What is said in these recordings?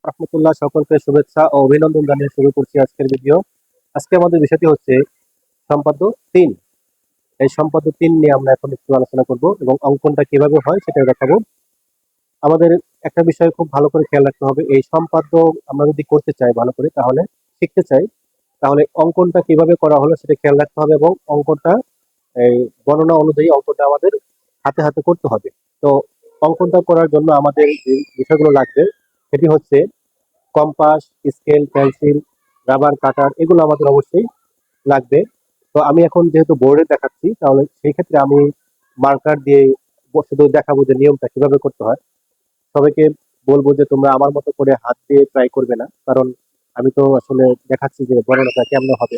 রহমতুল্লাহ, সকলকে শুভেচ্ছা ও অভিনন্দন জানিয়ে শুরু করছি আজকের ভিডিও। আজকে আমাদের বিষয়টি হচ্ছে সম্পাদ্য 3। এই সম্পাদ্য 3 নিয়ে আমরা এখন একটু আলোচনা করব এবং অঙ্কনটা কিভাবে হয় সেটা দেখাবো। আমাদের একটা বিষয় খুব ভালো করে খেয়াল রাখতে হবে, এই সম্পাদ্য আমরা যদি করতে চাই ভালো করে, তাহলে শিখতে চাই, তাহলে অঙ্কনটা কিভাবে করা হলো সেটা খেয়াল রাখতে হবে এবং অঙ্কনটা এই বর্ণনা অনুযায়ী অঙ্কনটা আমাদের হাতে হাতে করতে হবে। তো অঙ্কনটা করার জন্য আমাদের যে বিষয়গুলো লাগবে সেটি হচ্ছে কম্পাস, স্কেল, পেন্সিল, রাবার কাটার, এগুলো আমাদের অবশ্যই লাগবে। তো আমি এখন যেহেতু বোর্ডে দেখাচ্ছি, তাহলে সেই ক্ষেত্রে আমি মার্কার দিয়ে শুধু দেখাবো যে নিয়মটা কিভাবে করতে হয়। সবাইকে বলবো যে তোমরা আমার মতো করে হাত দিয়ে ট্রাই করবে না, কারণ আমি তো আসলে দেখাচ্ছি যে বর্ণনাটা কেমন হবে।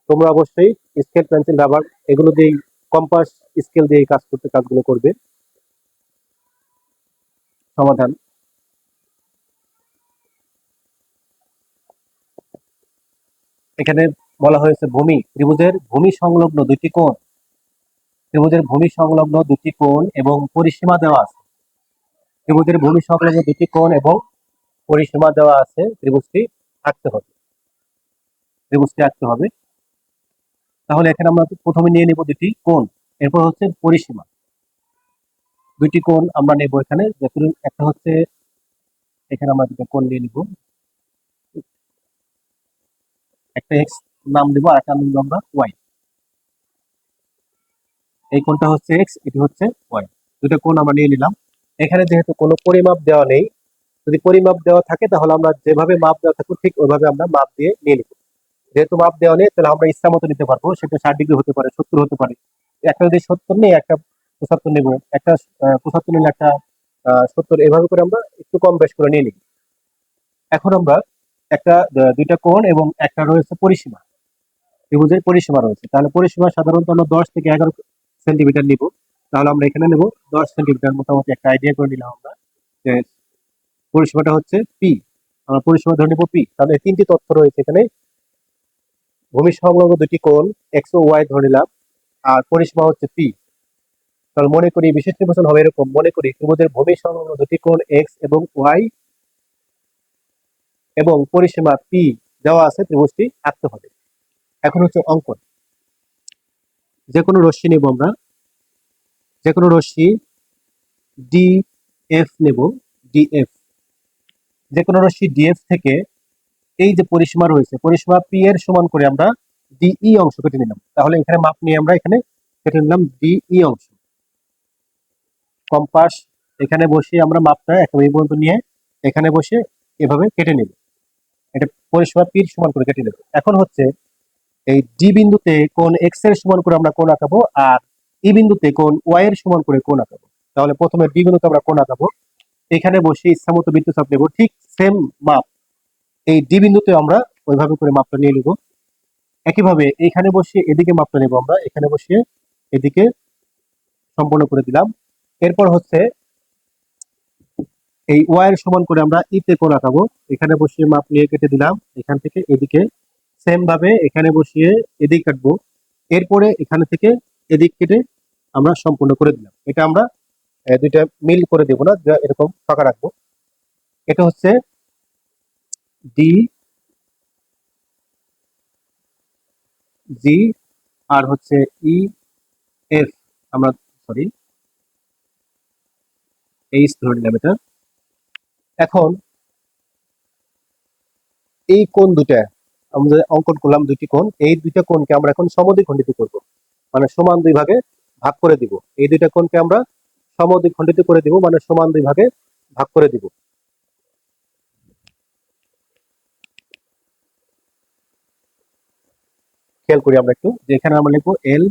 তোমরা অবশ্যই স্কেল, পেন্সিল, রাবার এগুলো দিয়েই, কম্পাস, স্কেল দিয়ে কাজগুলো করবে। সমাধান। এখানে বলা হয়েছে ত্রিভুজের ভূমি সংলগ্ন দুটি কোণ, এবং পরিসীমা দেওয়া আছে। ত্রিভুজের ভূমি সংলগ্ন দুটি কোণ এবং পরিসীমা দেওয়া আছে। ত্রিভুজটি আঁকতে হবে। তাহলে এখানে আমরা প্রথমে নিয়ে নেব দুটি কোণ, এরপর হচ্ছে পরিসীমা। দুটি কোণ আমরা নেব এখানে, একটা হচ্ছে, এখানে আমরা দুটো কোণ নিয়ে নিব, একটা এক্স নাম দেবো আর একটা নাম দেবো আমরা ওয়াই। এই কোণটা হচ্ছে এক্স, এটি হচ্ছে ওয়াই। দুটো কোণ আমরা নিয়ে নিলাম। এখানে যেহেতু কোনো পরিমাপ দেওয়া নেই, যদি পরিমাপ দেওয়া থাকে তাহলে আমরা যেভাবে মাপ দেওয়া থাকবো ঠিক ওইভাবে আমরা মাপ দিয়ে নিয়ে নিব। যেহেতু মাপ দেওয়া নেই, তাহলে আমরা ইচ্ছা মতো নিতে পারবো, সেটা 60 ডিগ্রি হতে পারে, 70 হতে পারে। একটা যদি 70 নেই, একটা 75 নেবো, একটা 75 নিলে একটা 70, এভাবে করে আমরা একটু কম বেশ করে নিয়ে নিই। এখন আমরা দুইটা কোণ এবং একটা রয়েছে পরিসীমা, ত্রিভুজের পরিসীমা রয়েছে, তাহলে পরিসীমা সাধারণত আমরা 10 থেকে 11 সেন্টিমিটার নিব। তাহলে আমরা এখানে নেব 10 সেন্টিমিটার, মোটামুটি একটা আইডিয়া করে নিলাম আমরা যে পরিসীমাটা হচ্ছে পি। আমরা পরিসীমা ধরে নেব পি। তাহলে তিনটি তথ্য রয়েছে এখানে, ভূমি সংলগ্ন দুটি কোণ এক্স ও ওয়াই ধরে নিলাম, আর পরিসীমা হচ্ছে পি। তাহলে মনে করি বিশেষ নির্বাচন হবে এরকম, মনে করি ত্রিভুজের ভূমি সংলগ্ন দুটি কোণ এক্স এবং ওয়াই এবং পরিসীমা পি দেওয়া আছে, ত্রিভুজটি আঁকতে হবে। এখন হচ্ছে অঙ্কন। যে কোনো রশ্মি নেব আমরা, যে কোনো রশ্মি ডি এফ নেব, ডিএফ। যে কোনো রশ্মি ডিএফ থেকে এই যে পরিসীমা রয়েছে, পরিসীমা পি এর সমান করে আমরা ডিই অংশ কেটে নিলাম। তাহলে এখানে মাপ নিয়ে আমরা এখানে কেটে নিলাম ডিই অংশ। কম্পাস এখানে বসিয়ে আমরা মাপটা একেবারে এই পর্যন্ত নিয়ে এখানে বসে এভাবে কেটে নেব। এটা পরিসীমা পির সমান করে কেটে নেব। এখন হচ্ছে এই ডি বিন্দুতে কোণ এক্স এর সমান করে আমরা কোণ আঁকাবো, আর ই বিন্দুতে কোণ ওয়াই এর সমান করে কোণ আঁকাবো। তাহলে প্রথমে ডি বিন্দুতে আমরা কোণ আঁকাবো, এখানে বসে ইচ্ছা মতো বৃত্তচাপ নেব, ঠিক সেম মাপ এই ডি বিন্দুতে আমরা ওইভাবে করে মাপটা নিয়ে নিব। একইভাবে এখানে বসিয়ে এদিকে মাপটা নেব, আমরা এখানে বসিয়ে এদিকে সম্পূর্ণ করে দিলাম। এরপর হচ্ছে এই ওয়াই এর সমান করে আমরা ইতে কোণ আঁকাবো, এখানে বসিয়ে মাপ নিয়ে কেটে দিলাম, এখান থেকে এদিকে সেম ভাবে এখানে বসিয়ে এদিক কাটবো। এরপরে এখানে থেকে এদিক কেটে আমরা সম্পূর্ণ করে দিলাম। এটা আমরা দুইটা মিল করে দেবো না, এরকম ফাঁকা রাখবো। এটা হচ্ছে ডি জি, আর হচ্ছে ই এফ, আমরা সরি এইচ ধরে নিলাম এটা। এখন এই কোণ দুটা আমরা অঙ্কন করলাম, দুটি কোণ, এই দুইটা কোণকে আমরা এখন সমদ্বিখণ্ডিত করব, মানে সমান দুই ভাগে ভাগ করে দিব। এই দুইটা কোণকে আমরা সমদ্বিখণ্ডিত করে দিব, মানে সমান দুই ভাগে ভাগ করে দিব। খেয়াল করি আমরা একটু, যে এখানে আমরা লিখবো এল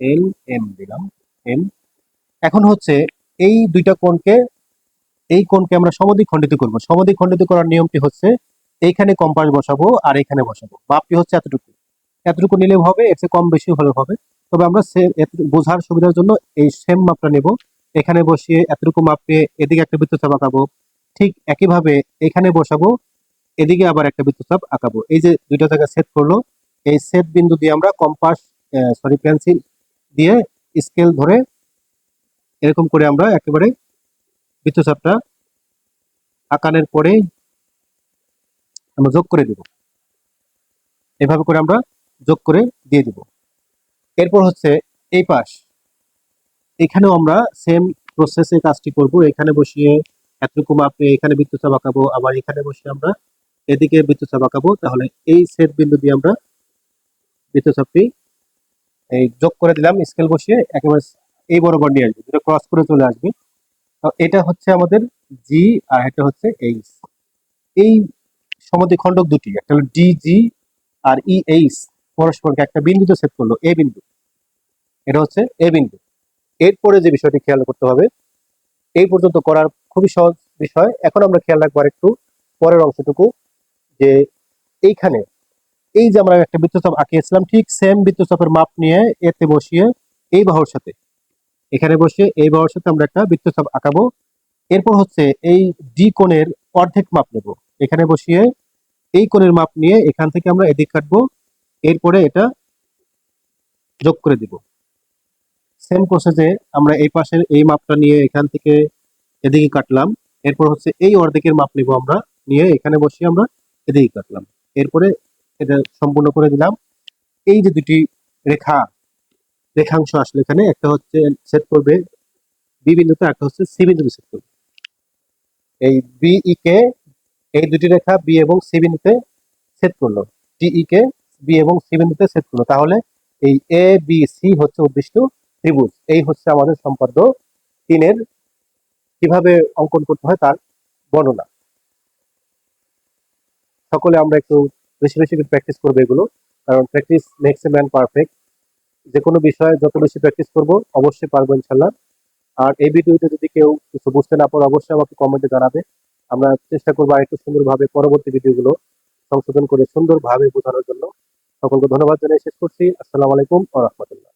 এল এম দিলাম, এম। এখন হচ্ছে এই দুইটা কোণকে, এই কোণকে আমরা সমদ্বিখণ্ডিত করব। সমদ্বিখণ্ডিত করার নিয়মটি হচ্ছে এইখানে কম্পাস বসাবো আর এখানে বসাবো। মাপটি হচ্ছে এতটুকু, এতটুকু নিলেও হবে, এর চেয়ে কম বেশি হলেও হবে। তবে আমরা বোঝার সুবিধার জন্য এই সেম মাপটা নেব, এখানে বসিয়ে এতটুকু মাপ নিয়ে এদিকে একটা বৃত্তচাপ আঁকাবো। ঠিক একইভাবে এখানে বসাবো, এদিকে আবার একটা বৃত্তচাপ আঁকাবো। এই যে দুইটা জায়গায় ছেদ করলো, এই ছেদ বিন্দু দিয়ে আমরা পেন্সিল দিয়ে স্কেল ধরে এরকম করে আমরা একেবারে বৃত্তচাপটা আঁকানোর পরে আমরা যোগ করে দিব। এভাবে করে আমরা যোগ করে দিয়ে দিব। এরপর হচ্ছে এই পাশ, এখানেও আমরা সেম প্রসেসে কাজটি করব। এখানে বসিয়ে এতটুকু মাপে এখানে বৃত্তচাপ আঁকাবো, আবার এখানে বসিয়ে আমরা এদিকে বৃত্তচাপ আঁকাবো। তাহলে এই ছেদ বিন্দু দিয়ে আমরা বৃত্তচাপটি এই যোগ করে দিলাম, স্কেল বসিয়ে একেবারে এই বরাবর নিয়ে আসবে, যেটা ক্রস করে চলে আসবে। তো এটা হচ্ছে আমাদের জি, আর এটা হচ্ছে এইচ। এই সমদ্বিখণ্ডক দুটি, একটা হলো ডিজি আর ইএইচ, পরস্পরকে একটা বিন্দুতে ছেদ করলো, এ বিন্দু। এটা হচ্ছে এ বিন্দু। এরপরে যে বিষয়টি খেয়াল করতে হবে, এই পর্যন্ত করার খুবই সহজ বিষয়। এখন আমরা খেয়াল রাখবো আর একটু পরের অংশটুকু, যে এইখানে এই যে আমরা একটা বৃত্তচাপ আঁকিয়েছিলাম, ঠিক সেম বৃত্তচাপের মাপ নিয়ে এতে বসিয়ে এই বাহুর সাথে, এখানে বসিয়ে এই বাহুর সাথে আমরা একটা বৃত্তচাপ আঁকাবো। এরপর হচ্ছে এই ডি কোণের অর্ধেক মাপ নেব, এখানে বসিয়ে এই কোণের মাপ নিয়ে এখান থেকে আমরা এদিক কাটবো, এরপরে এটা যোগ করে দিব। সেম প্রসেসে আমরা এই পাশের এই মাপটা নিয়ে এখান থেকে এদিকে কাটলাম। এরপর হচ্ছে এই অর্ধেকের মাপ নিব আমরা, নিয়ে এখানে বসিয়ে আমরা এদিকে কাটলাম। এরপরে এটা সম্পূর্ণ করে দিলাম। এই যে দুটি রেখাংশ আসলে এখানে একটা হচ্ছে সেট করবে বি বিন্দুতে, একটা হচ্ছে সি বিন্দুতে সেট করবে। এই বিই কে এই দুটি রেখা বি এবং সি বিন্দুতে সেট করলো, ডিই কে বি এবং সি বিন্দুতে সেট করলো। তাহলে এই এ বি সি হচ্ছে উদ্দিষ্ট ত্রিভুজ। এই হচ্ছে আমাদের সম্পাদ্য 3-এর কিভাবে অঙ্কন করতে হয় তার বর্ণনা। সকলে আমরা একটু বেশি বেশি প্র্যাকটিস করবো এগুলো, কারণ practice makes a man perfect. যে কোনো বিষয়ে যত বেশি প্র্যাকটিস করব অবশ্যই পারবো ইনশাল্লাহ। আর এই ভিডিওতে যদি কেউ কিছু বুঝতে না পারো অবশ্যই আমাকে কমেন্টে জানাবে। আমরা চেষ্টা করবো আরেকটু সুন্দরভাবে পরবর্তী ভিডিওগুলো সংশোধন করে সুন্দরভাবে বোঝানোর জন্য। সকলকে ধন্যবাদ জানিয়ে শেষ করছি। আসসালামু আলাইকুম ওয়া রাহমাতুল্লাহ।